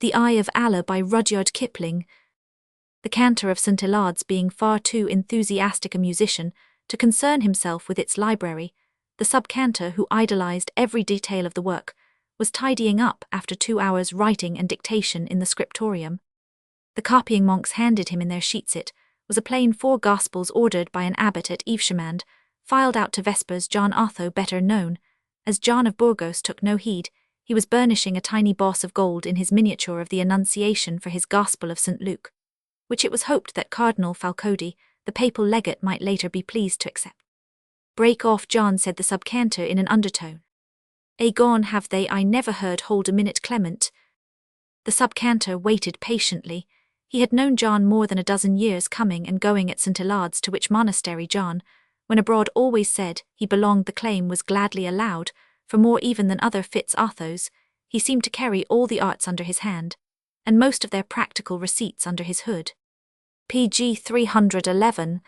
The Eye of Allah by Rudyard Kipling. The cantor of St. Hilard's being far too enthusiastic a musician to concern himself with its library, the sub-cantor who idolized every detail of the work was tidying up after 2 hours writing and dictation in the scriptorium. The copying monks handed him in their sheetsit was a plain 4 Gospels ordered by an abbot at Evesham, filed out to Vespers. John Otho, better known as John of Burgos, took no heed. He was burnishing a tiny boss of gold in his miniature of the Annunciation for his Gospel of St. Luke, which it was hoped that Cardinal Falcodi, the papal legate, might later be pleased to accept. "Break off, John," said the sub-cantor in an undertone. "Gone have they, I never heard hold a minute, Clement." The sub-cantor waited patiently. He had known John more than a dozen years, coming and going at St. Hilard's, to which monastery John, when abroad, always said he belonged. The claim was gladly allowed, for more even than other Fitz Othos, he seemed to carry all the arts under his hand, and most of their practical receipts under his hood. Pg 311.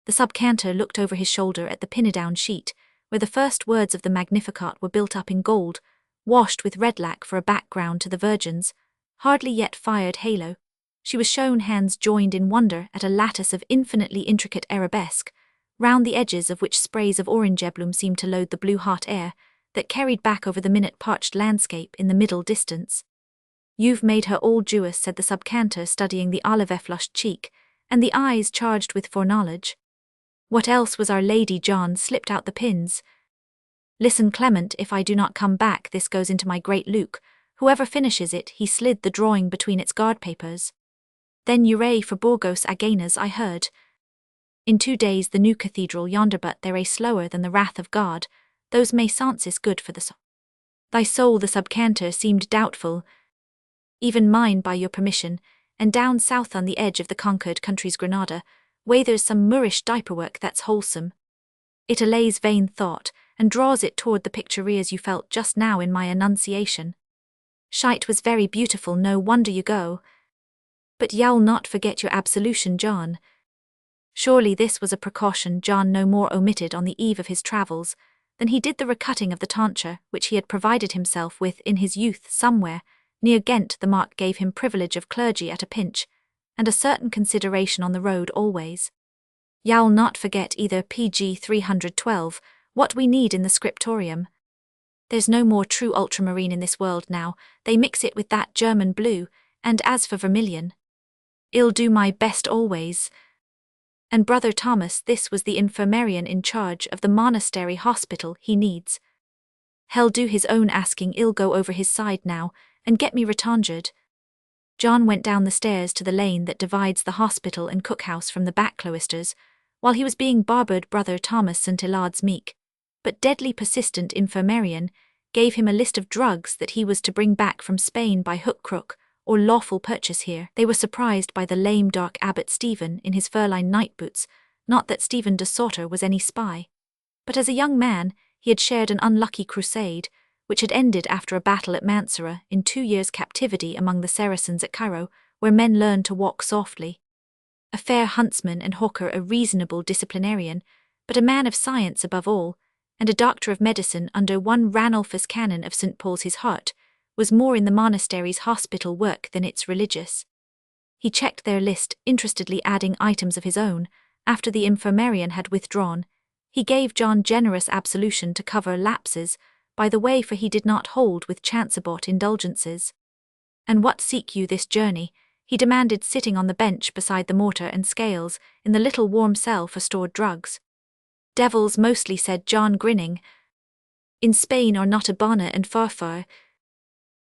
The sub-cantor looked over his shoulder at the pinna-down sheet, where the first words of the Magnificat were built up in gold, washed with red lac for a background to the Virgin's hardly yet fired halo. She was shown, hands joined in wonder, at a lattice of infinitely intricate arabesque, round the edges of which sprays of orange-bloom seemed to load the blue hot air that carried back over the minute-parched landscape in the middle distance. "You've made her all Jewess," said the sub-cantor, studying the olive-flushed cheek, and the eyes charged with foreknowledge. "What else was Our Lady?" John slipped out the pins. "Listen, Clement, if I do not come back, this goes into my great Luke. Whoever finishes it," he slid the drawing between its guard papers. "Then Ure for Burgos Aganas, I heard. In 2 days the new cathedral yonder, but they're slower than the wrath of God. Those may-sances good for the soul." "Thy soul," the sub-cantor seemed doubtful. "Even mine, by your permission, and down south on the edge of the conquered country's Granada, way there's some Moorish diaper-work that's wholesome. It allays vain thought, and draws it toward the pictureers you felt just now in my Annunciation. Shite was very beautiful, no wonder you go. But you'll not forget your absolution, John." Surely this was a precaution John no more omitted on the eve of his travels than he did the recutting of the tonsure which he had provided himself with in his youth somewhere near Ghent. The mark gave him privilege of clergy at a pinch, and a certain consideration on the road always. "You'll not forget either." Pg 312, "what we need in the scriptorium. There's no more true ultramarine in this world now, they mix it with that German blue, and as for vermilion, I'll do my best always." And Brother Thomas, this was the infirmarian in charge of the monastery hospital, "he needs. He'll do his own asking. I'll go over his side now, and get me retonged." John went down the stairs to the lane that divides the hospital and cookhouse from the back cloisters. While he was being barbered, Brother Thomas, St. Hilard's meek but deadly persistent infirmarian, gave him a list of drugs that he was to bring back from Spain by hook, crook, or lawful purchase here. They were surprised by the lame dark Abbot Stephen in his fur-lined night boots. Not that Stephen de Sauter was any spy, but as a young man he had shared an unlucky crusade, which had ended after a battle at Mansura in 2 years' captivity among the Saracens at Cairo, where men learned to walk softly. A fair huntsman and hawker, a reasonable disciplinarian, but a man of science above all, and a doctor of medicine under one Ranulphus Canon of St. Paul's. His heart was more in the monastery's hospital work than its religious. He checked their list, interestedly adding items of his own. After the infirmarian had withdrawn, he gave John generous absolution to cover lapses, by the way, for he did not hold with chance-bought indulgences. "And what seek you this journey?" he demanded, sitting on the bench beside the mortar and scales in the little warm cell for stored drugs. "Devils mostly," said John, grinning. "In Spain or not a bonner and farfar."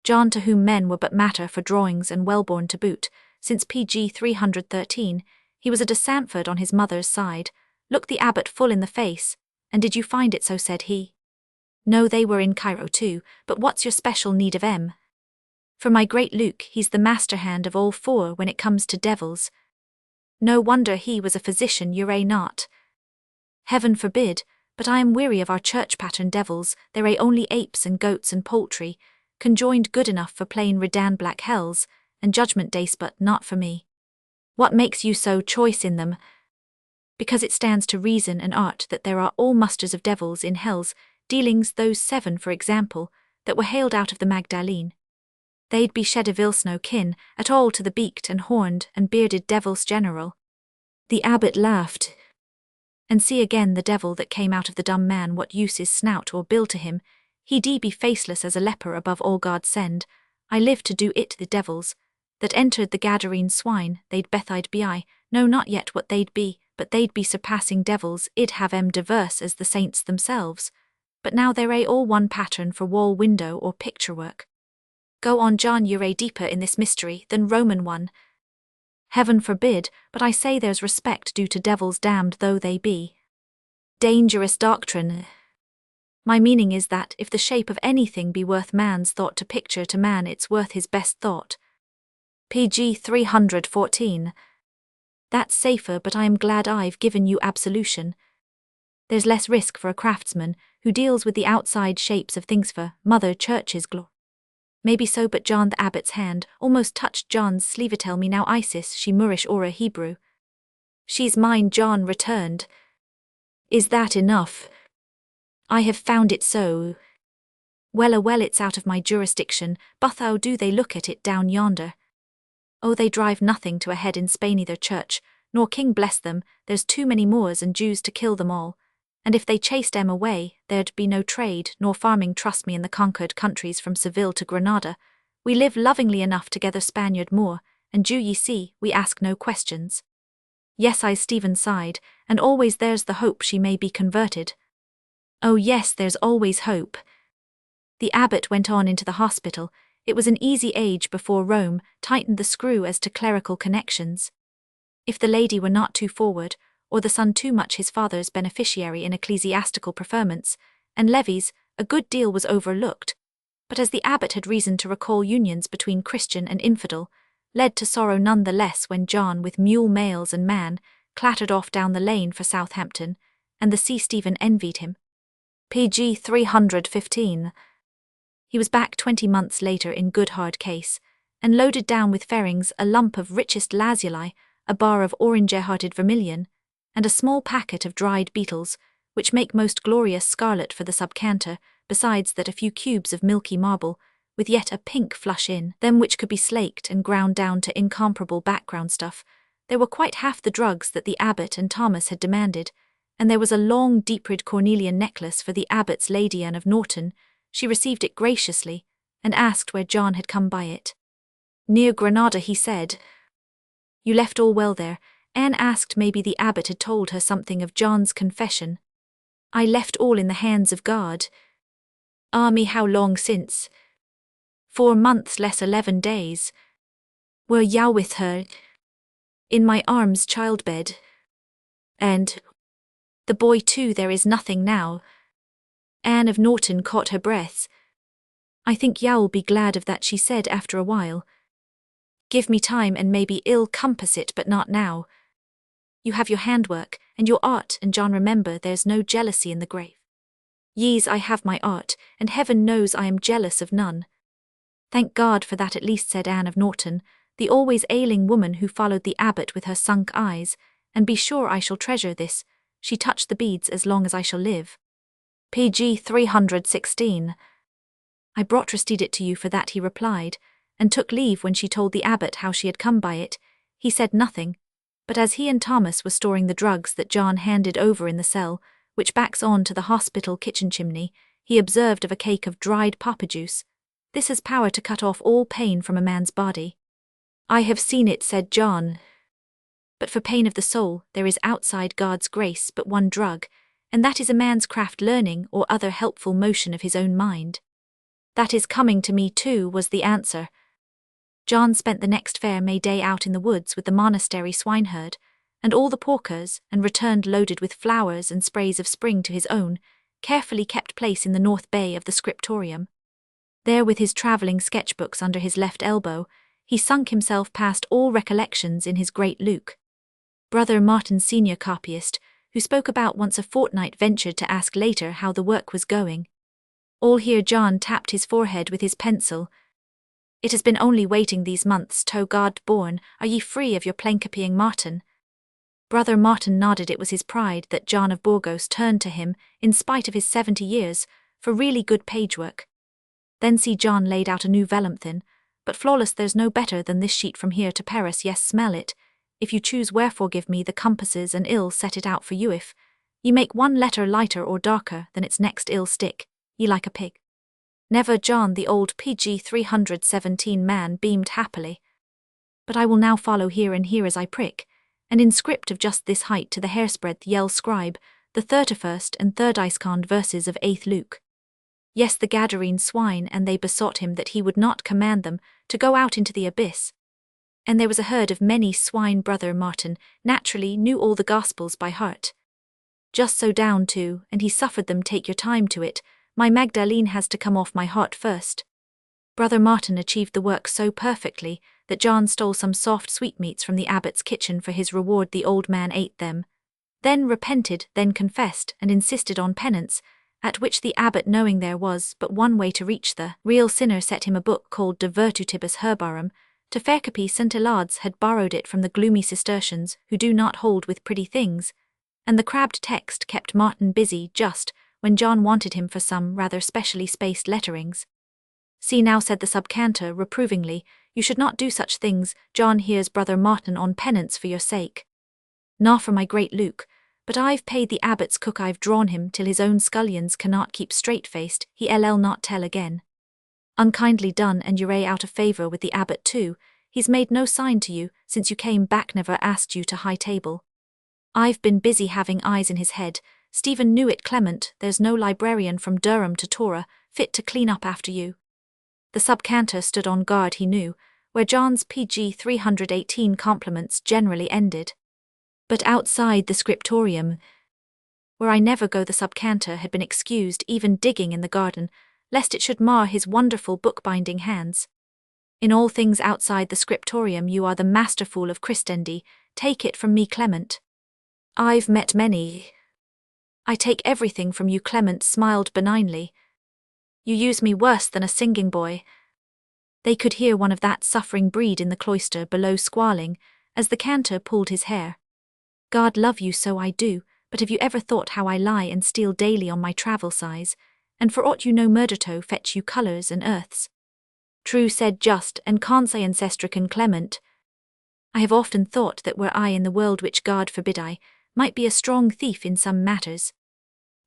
John, to whom men were but matter for drawings and well-born to boot, since Pg 313, he was a de Santford on his mother's side, looked the abbot full in the face. "And did you find it so?" said he. "No, they were in Cairo too, but what's your special need of 'em?" "For my great Luke, he's the master-hand of all 4 when it comes to devils." "No wonder he was a physician, you're not." "Heaven forbid, but I am weary of our church-pattern devils. They're only apes and goats and poultry, conjoined good enough for plain redan black hells, and judgment days, but not for me." "What makes you so choice in them?" "Because it stands to reason and art that there are all musters of devils in hell's dealings, those 7, for example, that were hailed out of the Magdalene. They'd be Shedevils no kin at all to the beaked and horned and bearded devil's general. The abbot laughed. And see again the devil that came out of the dumb man, what use is snout or bill to him? He be faceless as a leper above all God send. I live to do it the devils that entered the Gadarene swine, they'd Bethide be, know not yet what they'd be, but they'd be surpassing devils, id have diverse as the saints themselves. But now they're all one pattern for wall window or picture work. Go on, John, you're deeper in this mystery than Roman one. Heaven forbid, but I say there's respect due to devils, damned though they be. Dangerous doctrine. My meaning is that if the shape of anything be worth man's thought to picture to man, it's worth his best thought. PG 314. That's safer, but I am glad I've given you absolution. There's less risk for a craftsman who deals with the outside shapes of things for Mother Church's glory. Maybe so, but John the abbot's hand almost touched John's sleeve. Tell me now, Isis, she Moorish or a Hebrew? She's mine, John returned. Is that enough? I have found it so. Well, it's out of my jurisdiction, but how do they look at it down yonder? Oh, they drive nothing to a head in Spain, either church, nor king bless them, there's too many Moors and Jews to kill them all. And if they chased them away, there'd be no trade nor farming, trust me, in the conquered countries from Seville to Granada. We live lovingly enough together, Spaniard, Moor, and Jew, ye see, we ask no questions. Yes, I Stephen sighed, and always there's the hope she may be converted. Oh yes, there's always hope. The abbot went on into the hospital. It was an easy age before Rome tightened the screw as to clerical connections. If the lady were not too forward, or the son too much his father's beneficiary in ecclesiastical preferments and levies, a good deal was overlooked. But as the abbot had reason to recall unions between Christian and infidel, led to sorrow none the less when John, with mule, mails and man, clattered off down the lane for Southampton, and the sea Stephen envied him. PG 315. He was back 20 months later in good hard case, and loaded down with fairings, a lump of richest lazuli, a bar of orange-hearted vermilion, and a small packet of dried beetles, which make most glorious scarlet for the subcanter, besides that a few cubes of milky marble, with yet a pink flush in them which could be slaked and ground down to incomparable background stuff. There were quite half the drugs that the abbot and Thomas had demanded, and there was a long deep-red cornelian necklace for the abbot's Lady Anne of Norton. She received it graciously, and asked where John had come by it. Near Granada, he said. You left all well there? Anne asked. Maybe the abbot had told her something of John's confession. I left all in the hands of God. Ah me, how long since? 4 months less 11 days. Were thou with her? In my arms, childbed. And the boy too, there is nothing now. Anne of Norton caught her breath. I think you'll be glad of that, she said after a while. Give me time and maybe I'll compass it, but not now. You have your handwork and your art, and John, remember there's no jealousy in the grave. Yes, I have my art, and heaven knows I am jealous of none. Thank God for that at least, said Anne of Norton, the always ailing woman who followed the abbot with her sunk eyes, and be sure I shall treasure this. She touched the beads as long as I shall live. PG 316. I brought Restede it to you for that, he replied, and took leave. When she told the abbot how she had come by it, he said nothing, but as he and Thomas were storing the drugs that John handed over in the cell, which backs on to the hospital kitchen chimney, he observed of a cake of dried papa juice. This has power to cut off all pain from a man's body. I have seen it, said John. But for pain of the soul, there is outside God's grace but one drug, and that is a man's craft learning or other helpful motion of his own mind. That is coming to me too, was the answer. John spent the next fair May day out in the woods with the monastery swineherd, and all the porkers, and returned loaded with flowers and sprays of spring to his own, carefully kept place in the north bay of the scriptorium. There, with his travelling sketchbooks under his left elbow, he sunk himself past all recollections in his great Luke. Brother Martin, senior copyist, who spoke about once a fortnight, ventured to ask later how the work was going. All here John tapped his forehead with his pencil. It has been only waiting these months, to God born, are ye free of your plain-copying, Martin? Brother Martin nodded. It was his pride that John of Burgos turned to him, in spite of his 70 years, for really good page work. Then see John laid out a new vellum thin, but flawless there's no better than this sheet from here to Paris, yes smell it. If you choose wherefore give me the compasses and ill set it out for you if ye make one letter lighter or darker than its next ill stick, ye like a pig. Never John the old PG 317 man beamed happily. But I will now follow here and here as I prick, and in script of just this height to the hairsbreadth yell scribe, the 31st and 3rd Iscond verses of 8th Luke. Yes, the Gadarene swine, and they besought him that he would not command them to go out into the abyss. And there was a herd of many swine. Brother Martin naturally knew all the Gospels by heart. Just so down to, and he suffered them take your time to it, my Magdalene has to come off my heart first. Brother Martin achieved the work so perfectly that John stole some soft sweetmeats from the abbot's kitchen for his reward. The old man ate them, then repented, then confessed, and insisted on penance, at which the abbot, knowing there was but one way to reach the real sinner, set him a book called De Virtutibus Herbarum. To Faircapie St. Elards had borrowed it from the gloomy Cistercians, who do not hold with pretty things, and the crabbed text kept Martin busy just when John wanted him for some rather specially spaced letterings. See now, said the subcantor reprovingly, you should not do such things. John, here's Brother Martin on penance for your sake. Nah, for my great Luke, but I've paid the abbot's cook, I've drawn him till his own scullions cannot keep straight-faced, he ll not tell again. Unkindly done, and you're out of favour with the abbot too. He's made no sign to you since you came back, never asked you to high table. I've been busy having eyes in his head. Stephen knew it, Clement, there's no librarian from Durham to Torah fit to clean up after you. The subcantor stood on guard, he knew, where John's PG 318 compliments generally ended. But outside the scriptorium, where I never go, the subcantor had been excused even digging in the garden, lest it should mar his wonderful bookbinding hands. In all things outside the scriptorium you are the masterful of Christendie, take it from me, Clement. I've met many. I take everything from you, Clement smiled benignly. You use me worse than a singing boy. They could hear one of that suffering breed in the cloister below squalling, as the cantor pulled his hair. God love you, so I do, but have you ever thought how I lie and steal daily on my travel size, and for aught you know murderto fetch you colours and earths? True, said just and consay ancestrican Clement. I have often thought that were I in the world, which God forbid, I might be a strong thief in some matters.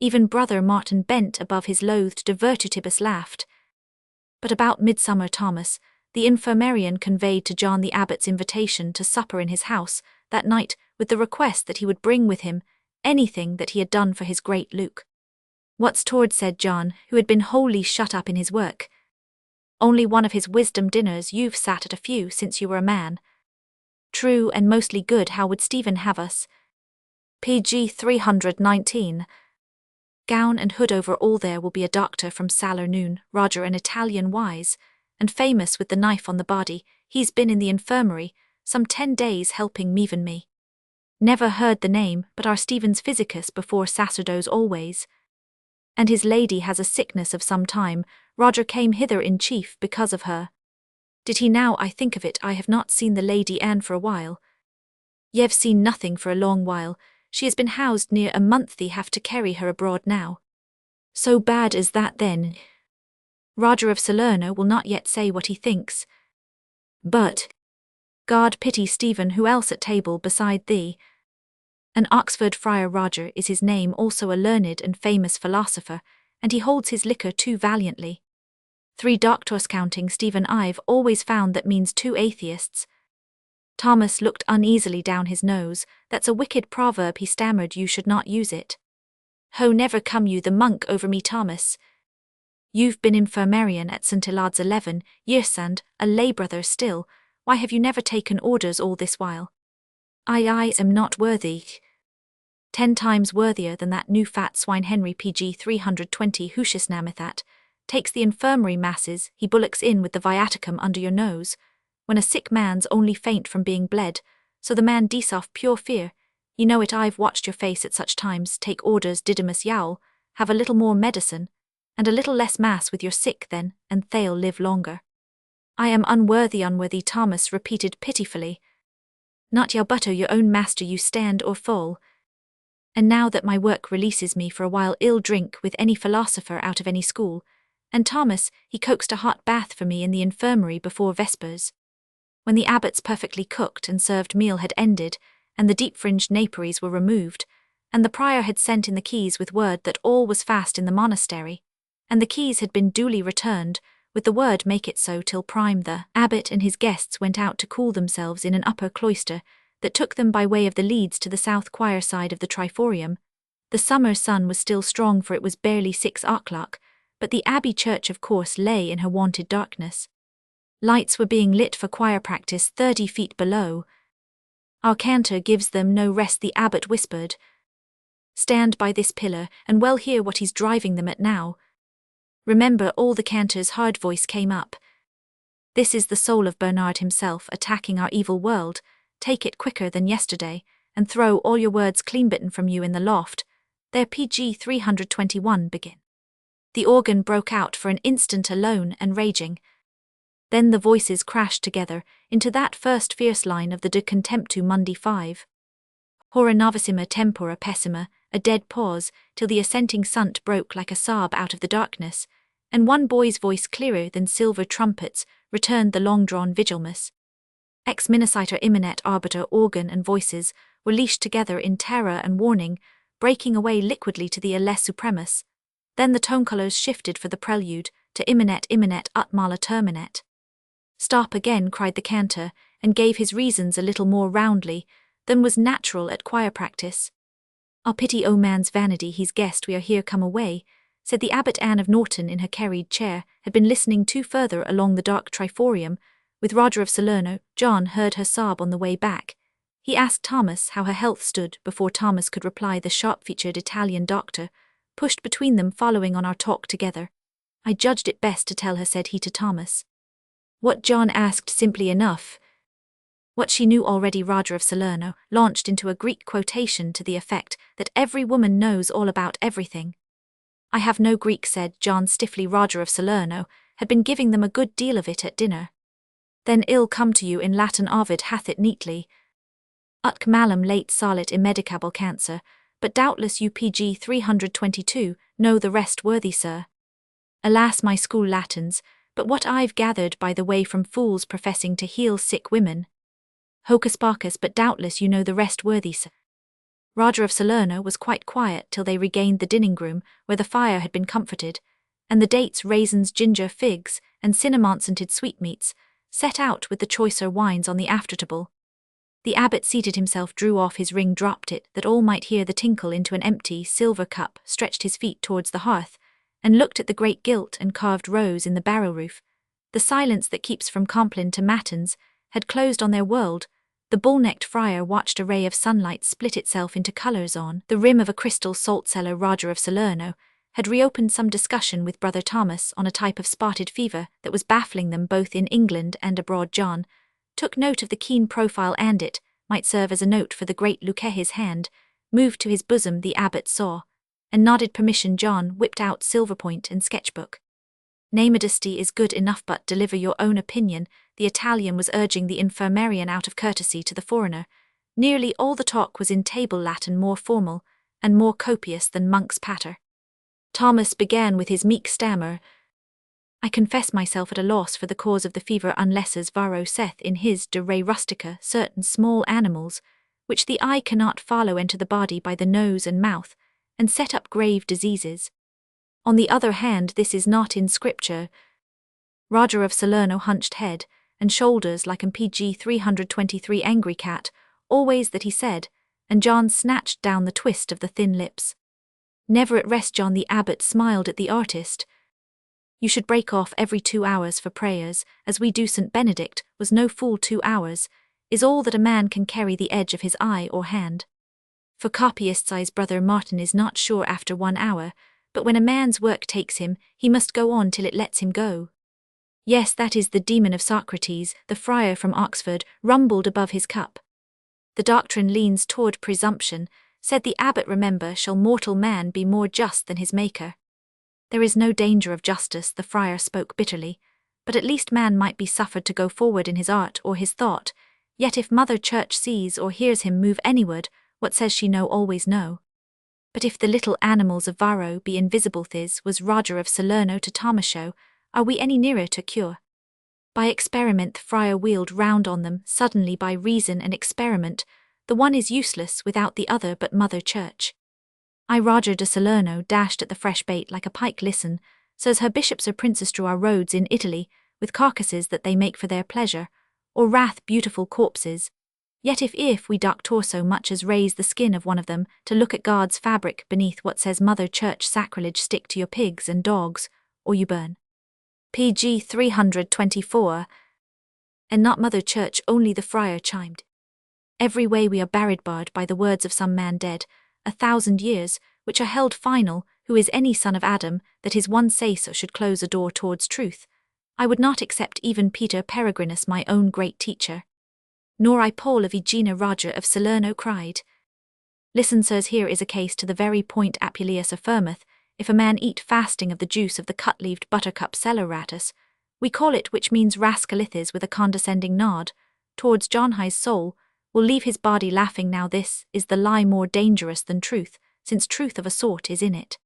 Even Brother Martin bent above his loathed De Virtutibus laughed. But about midsummer Thomas, the infirmarian, conveyed to John the abbot's invitation to supper in his house that night, with the request that he would bring with him anything that he had done for his great Luke. What's toward, said John, who had been wholly shut up in his work. Only one of his wisdom dinners, you've sat at a few since you were a man. True, and mostly good. How would Stephen have us? PG 319. Gown and hood over all. There will be a doctor from Salernoon, Roger, an Italian wise, and famous with the knife on the body. He's been in the infirmary some 10 days helping Meven me. Never heard the name, but our Stephen's physicus before sacerdos always. And his lady has a sickness of some time. Roger came hither in chief because of her. Did he now? I think of it, I have not seen the Lady Anne for a while. Ye've seen nothing for a long while. She has been housed near a month. Thee have to carry her abroad now. So bad as that then? Roger of Salerno will not yet say what he thinks. But God pity Stephen, who else at table beside thee? An Oxford friar, Roger is his name, also a learned and famous philosopher, and he holds his liquor too valiantly. 3 doctors counting Stephen. I've always found that means 2 atheists. Thomas looked uneasily down his nose. That's a wicked proverb, he stammered. You should not use it. Ho, never come you the monk over me, Thomas. You've been infirmarian at St. Elard's 11 years and a lay brother still. Why have you never taken orders all this while? I am not worthy. 10 times worthier than that new fat swine Henry PG 320 Hushesnamithat. Takes the infirmary masses, he bullocks in with the viaticum under your nose, when a sick man's only faint from being bled, so the man dies off pure fear. You know it, I've watched your face at such times. Take orders, Didymus Yowl, have a little more medicine, and a little less mass with your sick then, and they'll live longer. I am unworthy, Thomas repeated pitifully. Not your butto, your own master you stand or fall. And now that my work releases me for a while, ill drink with any philosopher out of any school, And Thomas, he coaxed a hot bath for me in the infirmary before vespers. When the abbot's perfectly cooked and served meal had ended, and the deep-fringed naperies were removed, and the prior had sent in the keys with word that all was fast in the monastery, and the keys had been duly returned, with the word make it so till prime, the abbot and his guests went out to cool themselves in an upper cloister that took them by way of the leads to the south choir side of the triforium. The summer sun was still strong, for it was barely 6 o'clock, but the abbey church of course lay in her wonted darkness. Lights were being lit for choir practice 30 feet below. "Our cantor gives them no rest," the abbot whispered. "Stand by this pillar, and well hear what he's driving them at now. Remember," all the cantor's hard voice came up. "This is the soul of Bernard himself attacking our evil world. Take it quicker than yesterday, and throw all your words clean bitten from you in the loft. There, PG 321, begin." The organ broke out for an instant alone and raging. Then the voices crashed together into that first fierce line of the De Contemptu Mundi 5. Hora novissima tempora pessima, a dead pause, till the assenting sunt broke like a sob out of the darkness, and one boy's voice clearer than silver trumpets returned the long-drawn vigilmus. Ex minisciter imminet arbiter organ and voices were leashed together in terror and warning, breaking away liquidly to the Ales Supremus. Then the tone-colours shifted for the prelude to imminet ut mala terminet. "Stop again," cried the cantor, and gave his reasons a little more roundly than was natural at choir practice. "I'll pity O man's vanity, he's guessed we are here come away," said the Abbot. Anne of Norton in her carried chair had been listening too further along the dark triforium. With Roger of Salerno, John heard her sob on the way back. He asked Thomas how her health stood before Thomas could reply. The sharp-featured Italian doctor pushed between them, following on our talk together. "I judged it best to tell her," said he to Thomas. What John asked simply enough. What she knew already. Roger of Salerno launched into a Greek quotation to the effect that every woman knows all about everything. "I have no Greek," said John stiffly. Roger of Salerno had been giving them a good deal of it at dinner. "Then ill come to you in Latin. Ovid hath it neatly. Utque malum late salit immedicable cancer, but doubtless you PG 322 know the rest, worthy sir." "Alas, my school Latins, but what I've gathered by the way from fools professing to heal sick women." "Hocus pocus, but doubtless you know the rest, worthy sir." Roger of Salerno was quite quiet till they regained the dining-room, where the fire had been comforted, and the dates, raisins, ginger, figs, and cinnamon-scented sweetmeats set out with the choicer wines on the aftertable. The abbot seated himself, drew off his ring, dropped it that all might hear the tinkle into an empty silver cup, stretched his feet towards the hearth, and looked at the great gilt and carved rose in the barrel roof. The silence that keeps from Compline to Matins had closed on their world. The bull-necked friar watched a ray of sunlight split itself into colours on the rim of a crystal salt-cellar. Roger of Salerno had reopened some discussion with Brother Thomas on a type of spotted fever that was baffling them both in England and abroad. John took note of the keen profile, and it might serve as a note for the great Luque. His hand moved to his bosom, the abbot saw, and nodded permission. John whipped out silver-point and sketchbook. "Nay, modesty is good enough, but deliver your own opinion," the Italian was urging the infirmarian out of courtesy to the foreigner. Nearly all the talk was in table Latin, more formal and more copious than monk's patter. Thomas began with his meek stammer. "I confess myself at a loss for the cause of the fever, unless, as Varro saith in his De Re Rustica, certain small animals, which the eye cannot follow, enter the body by the nose and mouth, and set up grave diseases. On the other hand, this is not in Scripture." Roger of Salerno hunched head and shoulders like an PG 323 angry cat, always that he said, and John snatched down the twist of the thin lips. "Never at rest, John," the abbot smiled at the artist. "You should break off every 2 hours for prayers, as we do. St. Benedict was no fool. 2 hours is all that a man can carry the edge of his eye or hand. For copyists' eyes, Brother Martin is not sure after 1 hour, but when a man's work takes him, he must go on till it lets him go." "Yes, that is the demon of Socrates," the friar from Oxford rumbled above his cup. "The doctrine leans toward presumption," said the abbot. "Remember, shall mortal man be more just than his Maker?" "There is no danger of justice," the friar spoke bitterly, "but at least man might be suffered to go forward in his art or his thought. Yet if Mother Church sees or hears him move anyward, what says she? No, always no." But if the little animals of Varro be invisible, this was Roger of Salerno to Tomasho, are we any nearer to cure? By experiment friar wheeled round on them, suddenly by reason and experiment, the one is useless without the other but Mother Church. I Roger de Salerno dashed at the fresh bait like a pike listen, says her bishops or princes drew our roads in Italy, with carcasses that they make for their pleasure, or wrath beautiful corpses. Yet if we dock torso much as raise the skin of one of them, to look at God's fabric beneath what says Mother Church sacrilege, stick to your pigs and dogs, or you burn. PG 324. And not Mother Church only, the friar chimed. Every way we are barred by the words of some man dead, 1,000 years, which are held final, who is any son of Adam, that his one say-so should close a door towards truth. I would not accept even Peter Peregrinus, my own great teacher. Nor I Paul of Aegina. Roger of Salerno cried. Listen, sirs, here is a case to the very point. Apuleius affirmeth, if a man eat fasting of the juice of the cut-leaved buttercup celeratus, we call it, which means rascalithes, with a condescending nod, towards John High's soul, will leave his body laughing. Now this is the lie more dangerous than truth, since truth of a sort is in it.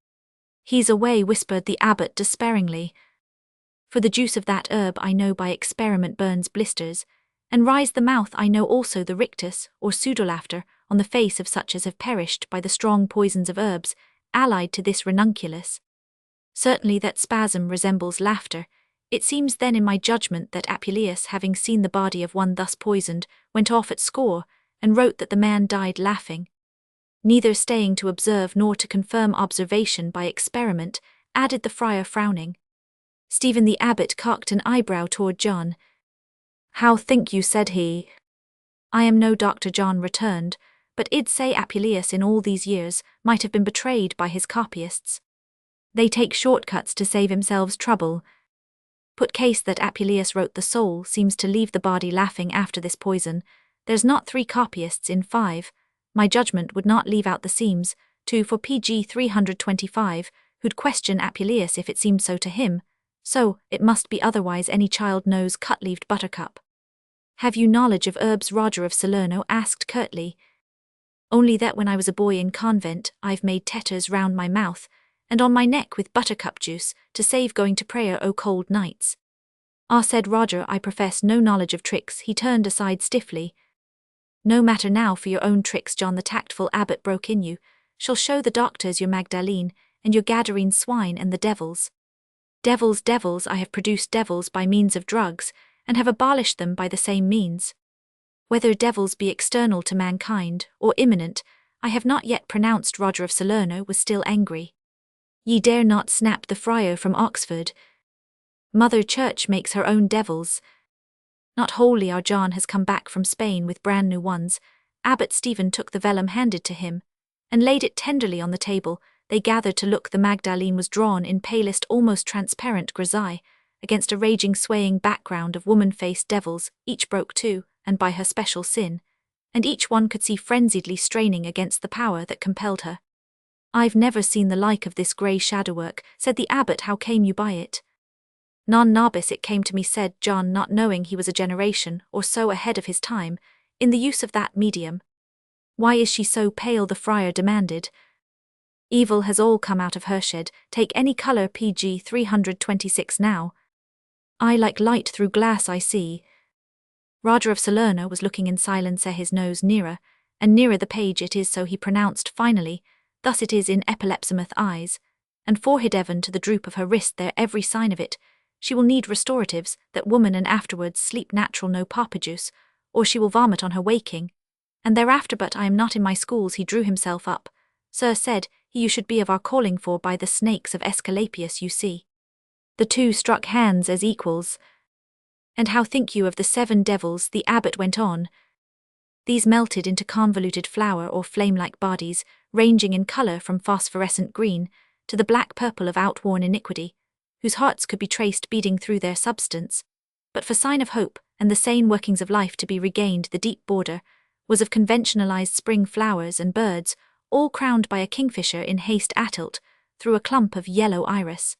He's away, whispered the abbot despairingly. For the juice of that herb I know by experiment burns blisters, and rise the mouth. I know also the rictus, or pseudolaughter, on the face of such as have perished by the strong poisons of herbs, allied to this ranunculus. Certainly that spasm resembles laughter. It seems then in my judgment that Apuleius, having seen the body of one thus poisoned, went off at score, and wrote that the man died laughing. Neither staying to observe nor to confirm observation by experiment, added the friar frowning. Stephen the abbot cocked an eyebrow toward John. How think you, said he. I am no doctor, John returned, but id say Apuleius in all these years might have been betrayed by his copyists. They take shortcuts to save themselves trouble. Put case that Apuleius wrote the soul seems to leave the body laughing after this poison, there's not 3 copyists in 5, my judgment would not leave out the seams, 2 for PG 325, who'd question Apuleius if it seemed so to him, so it must be otherwise. Any child knows cut-leaved buttercup. Have you knowledge of herbs? Roger of Salerno asked curtly. Only that when I was a boy in convent I've made tetters round my mouth, and on my neck with buttercup juice, to save going to prayer o' cold nights. Ah, said Roger, I profess no knowledge of tricks. He turned aside stiffly. No matter now for your own tricks, John, the tactful abbot broke in. You shall show the doctors your Magdalene, and your Gadarene swine and the devils. Devils, I have produced devils by means of drugs, and have abolished them by the same means. Whether devils be external to mankind, or immanent, I have not yet pronounced. Roger of Salerno was still angry. Ye dare not, snapped the friar from Oxford. Mother Church makes her own devils. Not wholly. Our John has come back from Spain with brand new ones. Abbot Stephen took the vellum handed to him, and laid it tenderly on the table. They gathered to look. The Magdalene was drawn in palest, almost transparent grisaille, against a raging, swaying background of woman-faced devils. Each broke too, and by her special sin, and each one could see frenziedly straining against the power that compelled her. I've never seen the like of this grey shadowwork, said the abbot. How came you by it? Non nobis, it came to me, said John, not knowing he was a generation or so ahead of his time in the use of that medium. Why is she so pale? The friar demanded. Evil has all come out of her shed. Take any colour. PG 326 now. I like light through glass, I see. Roger of Salerno was looking in silence, his nose nearer, and nearer the page. It is so, he pronounced finally. Thus it is in epilepsimeth eyes, and forehead even to the droop of her wrist there every sign of it. She will need restoratives, that woman, and afterwards sleep natural, no papajuice, or she will vomit on her waking. And thereafter, but I am not in my schools. He drew himself up. Sir, said he, you should be of our calling, for by the snakes of Aesculapius you see. The two struck hands as equals. And how think you of the 7 devils? The abbot went on. These melted into convoluted flower or flame-like bodies, ranging in colour from phosphorescent green to the black purple of outworn iniquity, whose hearts could be traced beating through their substance. But for sign of hope and the sane workings of life to be regained, the deep border was of conventionalized spring flowers and birds, all crowned by a kingfisher in haste atilt through a clump of yellow iris.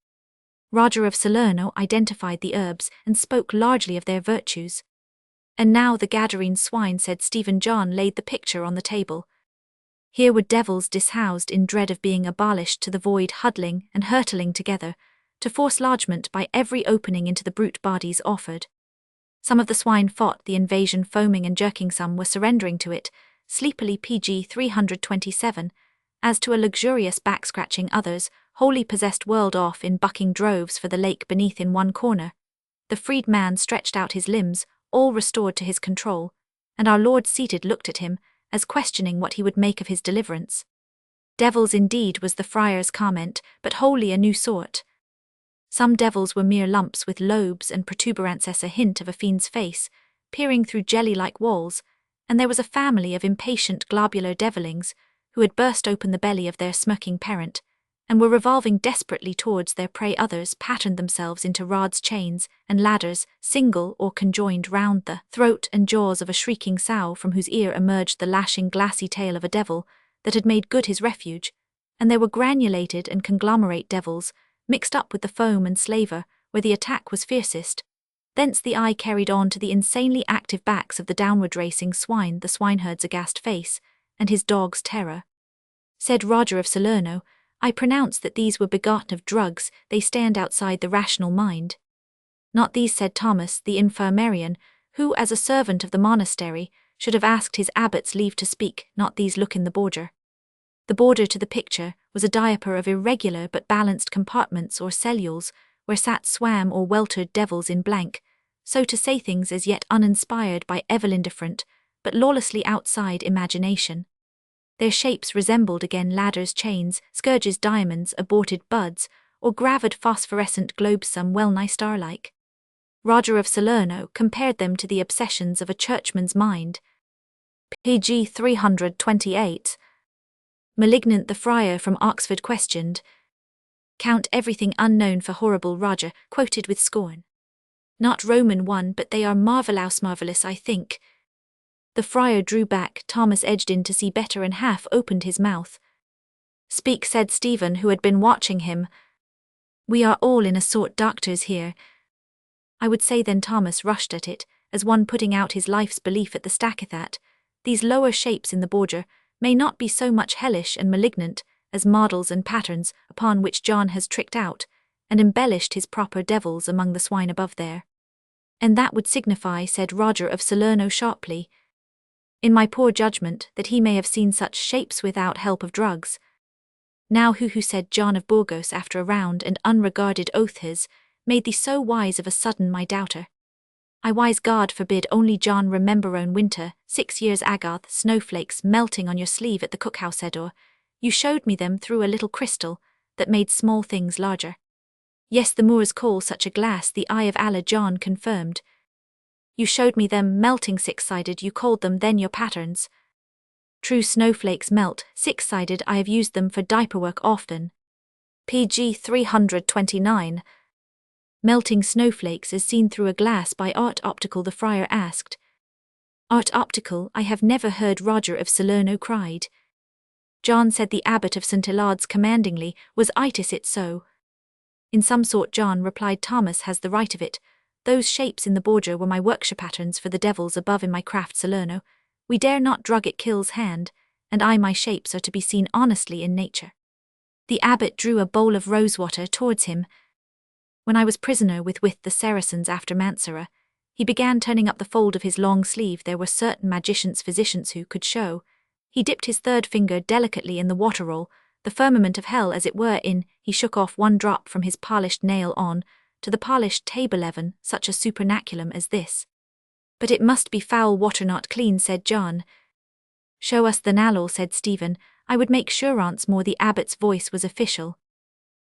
Roger of Salerno identified the herbs and spoke largely of their virtues. And now the Gadarene swine, said Stephen. John laid the picture on the table. Here were devils dishoused in dread of being abolished to the void, huddling and hurtling together, to force lodgment by every opening into the brute bodies offered. Some of the swine fought the invasion, foaming and jerking, some were surrendering to it, sleepily PG 327, as to a luxurious back-scratching, others, wholly possessed, whirled off in bucking droves for the lake beneath in one corner. The freed man stretched out his limbs, all restored to his control, and our Lord seated looked at him, as questioning what he would make of his deliverance. Devils indeed, was the friar's comment, but wholly a new sort. Some devils were mere lumps with lobes and protuberances, a hint of a fiend's face, peering through jelly-like walls, and there was a family of impatient globular devilings, who had burst open the belly of their smirking parent, and were revolving desperately towards their prey. Others patterned themselves into rods, chains, and ladders, single or conjoined, round the throat and jaws of a shrieking sow, from whose ear emerged the lashing, glassy tail of a devil that had made good his refuge, and there were granulated and conglomerate devils, mixed up with the foam and slaver, where the attack was fiercest. Thence the eye carried on to the insanely active backs of the downward racing swine, the swineherd's aghast face, and his dog's terror. Said Roger of Salerno, I pronounce that these were begotten of drugs, they stand outside the rational mind. Not these, said Thomas, the infirmarian, who, as a servant of the monastery, should have asked his abbot's leave to speak, not these. Look in the border. The border to the picture was a diaper of irregular but balanced compartments or cellules, where sat, swam or weltered devils in blank, so to say, things as yet uninspired by evil indifferent, but lawlessly outside imagination. Their shapes resembled again ladders, chains, scourges, diamonds, aborted buds, or gravid phosphorescent globes, some well-nigh star-like. Roger of Salerno compared them to the obsessions of a churchman's mind. PG 328. Malignant, the friar from Oxford questioned. Count everything unknown for horrible, Roger quoted with scorn. Not Roman one, but they are marvelous, I think. The friar drew back, Thomas edged in to see better and half opened his mouth. Speak, said Stephen, who had been watching him. We are all in a sort doctors here. I would say then, Thomas rushed at it, as one putting out his life's belief at the stackethat, these lower shapes in the border may not be so much hellish and malignant as models and patterns upon which John has tricked out and embellished his proper devils among the swine above there. And that would signify, said Roger of Salerno sharply, in my poor judgment, that he may have seen such shapes without help of drugs. Now who said John of Burgos, after a round and unregarded oath his, made thee so wise of a sudden, my doubter? I wise God forbid, only John remember own winter, 6 years agoth, snowflakes melting on your sleeve at the cookhouse edor, you showed me them through a little crystal, that made small things larger. Yes, the Moors call such a glass the eye of Allah, John confirmed. You showed me them melting six-sided, you called them then your patterns. True, snowflakes melt six-sided, I have used them for diaper work often. PG 329. Melting snowflakes as seen through a glass by art optical, the friar asked. Art optical, I have never heard, Roger of Salerno cried. John, said the abbot of St. Elard's commandingly, was itis it so? In some sort, John, replied Thomas, has the right of it. Those shapes in the border were my workshop patterns for the devils above in my craft, Salerno. We dare not drug, it kills hand, and my shapes are to be seen honestly in nature. The abbot drew a bowl of rosewater towards him. When I was prisoner with the Saracens after Mansura, he began turning up the fold of his long sleeve. There were certain magicians, physicians who could show. He dipped his third finger delicately in the water roll, the firmament of hell as it were in, he shook off one drop from his polished nail on, to the polished table leaven, such a supernaculum as this. But it must be foul water, not clean, said John. Show us the nalor, said Stephen, I would make sure once more. The abbot's voice was official.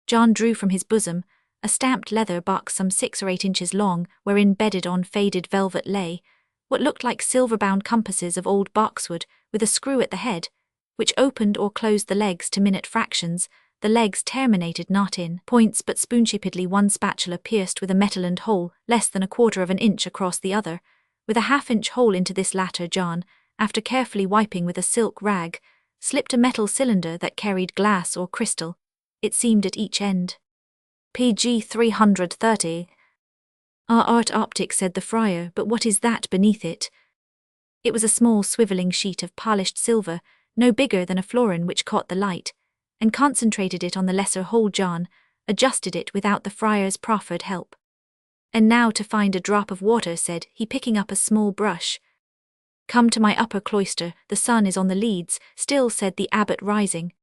John drew from his bosom a stamped leather box some 6 or 8 inches long, wherein bedded on faded velvet lay what looked like silver-bound compasses of old boxwood, with a screw at the head, which opened or closed the legs to minute fractions. The legs terminated not in points but spoon-shapedly, one spatula pierced with a metal-end hole less than 1/4 of an inch across the other, with a 1/2-inch hole into this latter. John, after carefully wiping with a silk rag, slipped a metal cylinder that carried glass or crystal, it seemed, at each end. PG 330. Art optic, said the friar, but what is that beneath it? It was a small swivelling sheet of polished silver, no bigger than a florin, which caught the light, and concentrated it on the lesser hole. John adjusted it without the friar's proffered help. "And now to find a drop of water," said he, picking up a small brush. "Come to my upper cloister, the sun is on the leads still," said the abbot, rising.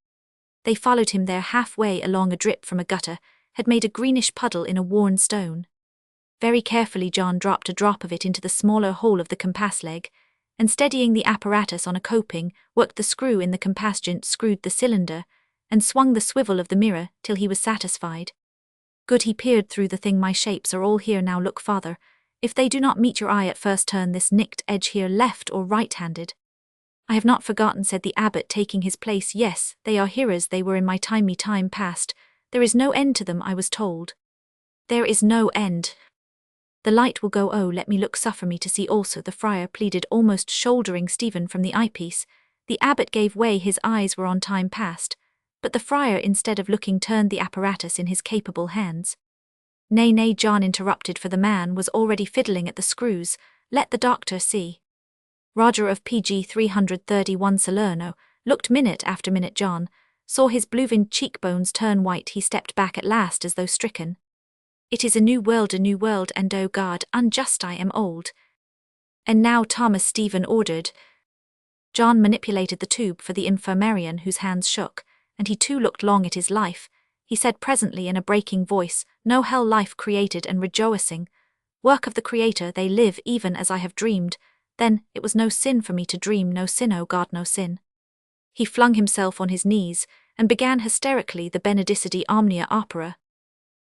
They followed him there. Halfway along, a drip from a gutter had made a greenish puddle in a worn stone. Very carefully John dropped a drop of it into the smaller hole of the compass leg, and steadying the apparatus on a coping, worked the screw in the compass, screwed the cylinder, and swung the swivel of the mirror till he was satisfied. "Good," he peered through the thing. "My shapes are all here now. Look, Father. If they do not meet your eye at first, turn this nicked edge here, left or right-handed." "I have not forgotten," said the abbot, taking his place. "Yes, they are here as they were in my time past. There is no end to them, I was told." "There is no end." "The light will go. Oh, let me look. Suffer me to see also," the friar pleaded, almost shouldering Stephen from the eyepiece. The abbot gave way. His eyes were on time past, but the friar, instead of looking, turned the apparatus in his capable hands. "Nay, nay," John interrupted, for the man was already fiddling at the screws. "Let the doctor see." Roger of PG 331 Salerno looked minute after minute. John saw his blue-veined cheekbones turn white. He stepped back at last as though stricken. "It is a new world, and oh God, unjust, I am old." "And now, Thomas," Stephen ordered. John manipulated the tube for the infirmarian, whose hands shook, and he too looked long at his life. He said presently in a breaking voice, "No hell, life created and rejoicing. Work of the Creator, they live even as I have dreamed. Then it was no sin for me to dream, no sin, oh God, no sin." He flung himself on his knees and began hysterically the Benedicite Omnia opera.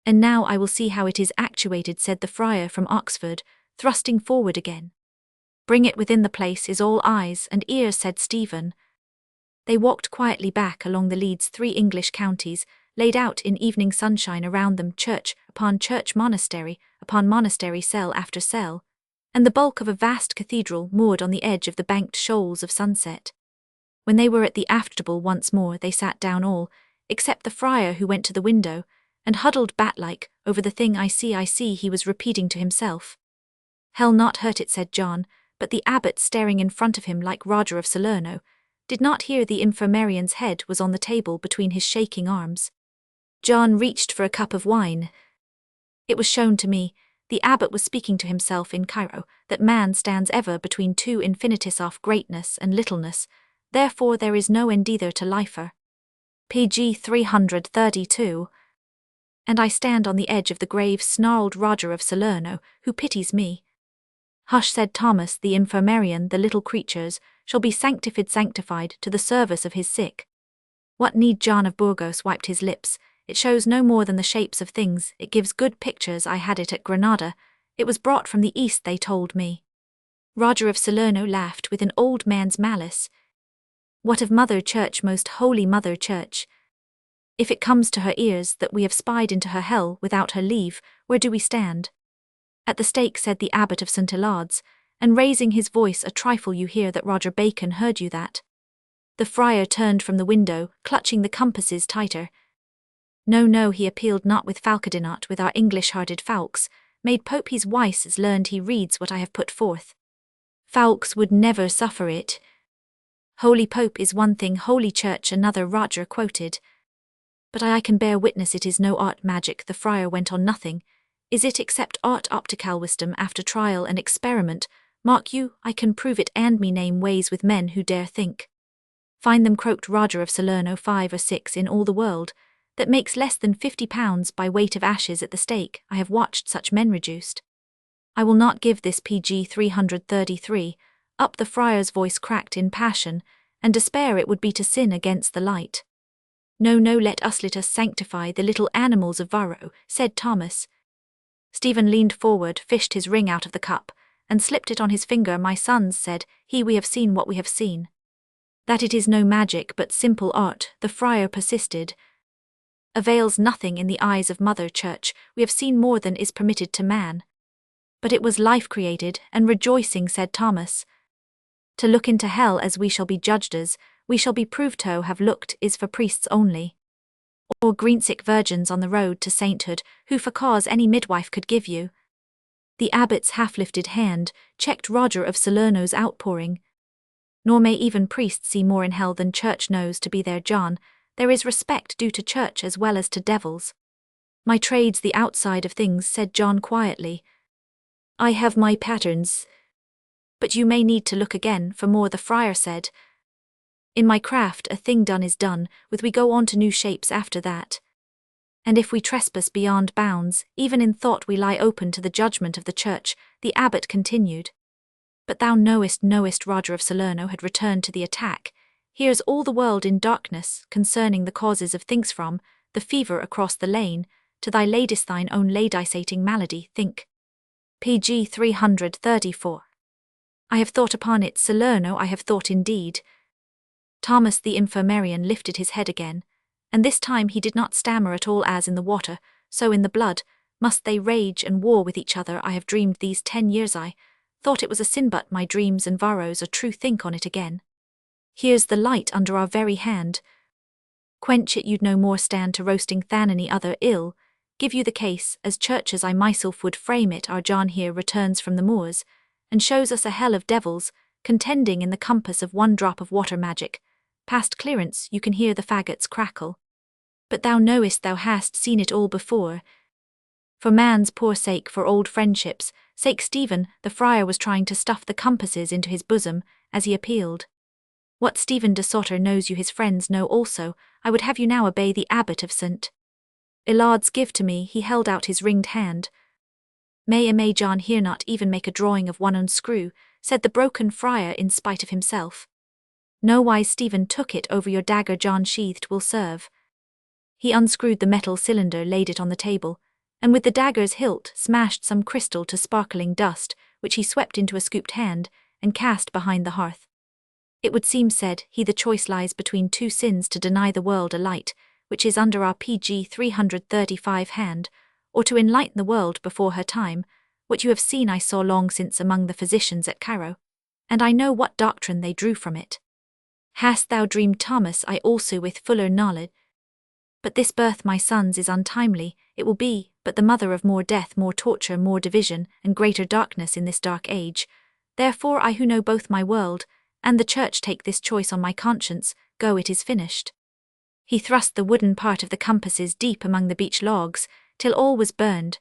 "And now I will see how it is actuated," said the friar from Oxford, thrusting forward again. "Bring it within. The place is all eyes and ears," said Stephen. They walked quietly back along the leads. 3 English counties, laid out in evening sunshine around them, church upon church, monastery upon monastery, cell after cell, and the bulk of a vast cathedral moored on the edge of the banked shoals of sunset. When they were at the after-table once more, they sat down, all except the friar, who went to the window and huddled bat-like over the thing. I see," he was repeating to himself. "Hell not hurt it," said John, but the abbot, staring in front of him like Roger of Salerno, did not hear. The infirmarian's head was on the table between his shaking arms. John reached for a cup of wine. "It was shown to me," the abbot was speaking to himself in Cairo, "that man stands ever between two infinities of greatness and littleness, therefore there is no end either to lifer." PG 332. "And I stand on the edge of the grave," snarled Roger of Salerno, "who pities me?" "Hush," said Thomas the infirmarian, "the little creatures shall be sanctified to the service of his sick." "What need?" John of Burgos wiped his lips. "It shows no more than the shapes of things. It gives good pictures. I had it at Granada. It was brought from the East, they told me." Roger of Salerno laughed with an old man's malice. "What of Mother Church, most holy Mother Church? If it comes to her ears that we have spied into her hell without her leave, where do we stand?" "At the stake," said the abbot of St. Elard's, and raising his voice a trifle, "You hear that Roger Bacon heard you that?" The friar turned from the window, clutching the compasses tighter. "No, no," he appealed, "not with Falkadin, not with our English-hearted Fawkes. Made Pope he's wise as learned he reads what I have put forth. Fawkes would never suffer it." "Holy Pope is one thing, Holy Church another," Roger quoted. "But I can bear witness it is no art magic," the friar went on. "Nothing is it except art optical wisdom after trial and experiment. Mark you, I can prove it, and me name ways with men who dare think." "Find them," croaked Roger of Salerno, "5 or 6 in all the world. That makes less than £50 by weight of ashes at the stake. I have watched such men reduced." "I will not give this." PG 333. Up the friar's voice cracked in passion and despair. "It would be to sin against the light." "No, no, let us sanctify the little animals of Varro," said Thomas. Stephen leaned forward, fished his ring out of the cup, and slipped it on his finger. "My sons," said he, "we have seen what we have seen." "That it is no magic but simple art," the friar persisted, "avails nothing in the eyes of Mother Church. We have seen more than is permitted to man." "But it was life created and rejoicing," said Thomas. "To look into hell as we shall be judged as, we shall be proved to have looked, is for priests only. Or greensick virgins on the road to sainthood, who for cause any midwife could give you." The abbot's half-lifted hand checked Roger of Salerno's outpouring. nor may even priests see more in hell than church knows to be there. John, there is respect due to church as well as to devils. My trade's the outside of things, said John quietly. I have my patterns. But you may need to look again for more, the friar said. In my craft a thing done is done, with we go on to new shapes after that. And if we trespass beyond bounds, even in thought we lie open to the judgment of the church, the abbot continued. But thou knowest, Roger of Salerno had returned to the attack. Here's all the world in darkness, concerning the causes of things from, the fever across the lane, to thy ladest thine own ladisating malady, think. PG 334. I have thought upon it, Salerno, I have thought indeed. Thomas the infirmarian lifted his head again, and this time he did not stammer at all. As in the water, so in the blood, must they rage and war with each other. I have dreamed these 10 years, I thought it was a sin, but my dreams and vows are true. Think on it again. Here's the light under our very hand. Quench it, you'd no more stand to roasting than any other ill. Give you the case, as church as I myself would frame it. Our John here returns from the moors, and shows us a hell of devils, contending in the compass of one drop of water magic. Past clearance you can hear the faggots crackle. But thou knowest thou hast seen it all before. For man's poor sake, for old friendship's sake, Stephen, the friar was trying to stuff the compasses into his bosom, as he appealed. What Stephen de Sauter knows you his friends know also. I would have you now obey the abbot of St. Ilard's. Give to me, he held out his ringed hand. May John here not even make a drawing of one unscrew, said the broken friar in spite of himself. No wise, Stephen, took it over your dagger John sheathed will serve. He unscrewed the metal cylinder, laid it on the table, and with the dagger's hilt smashed some crystal to sparkling dust, which he swept into a scooped hand, and cast behind the hearth. It would seem, said he, the choice lies between two sins: to deny the world a light, which is under our PG 335 hand, or to enlighten the world before her time. What you have seen I saw long since among the physicians at Cairo, and I know what doctrine they drew from it. Hast thou dreamed, Thomas? I also, with fuller knowledge. But this birth, my sons, is untimely. It will be but the mother of more death, more torture, more division, and greater darkness in this dark age. Therefore I, who know both my world and the church, take this choice on my conscience. Go, it is finished. He thrust the wooden part of the compasses deep among the beech logs, till all was burned,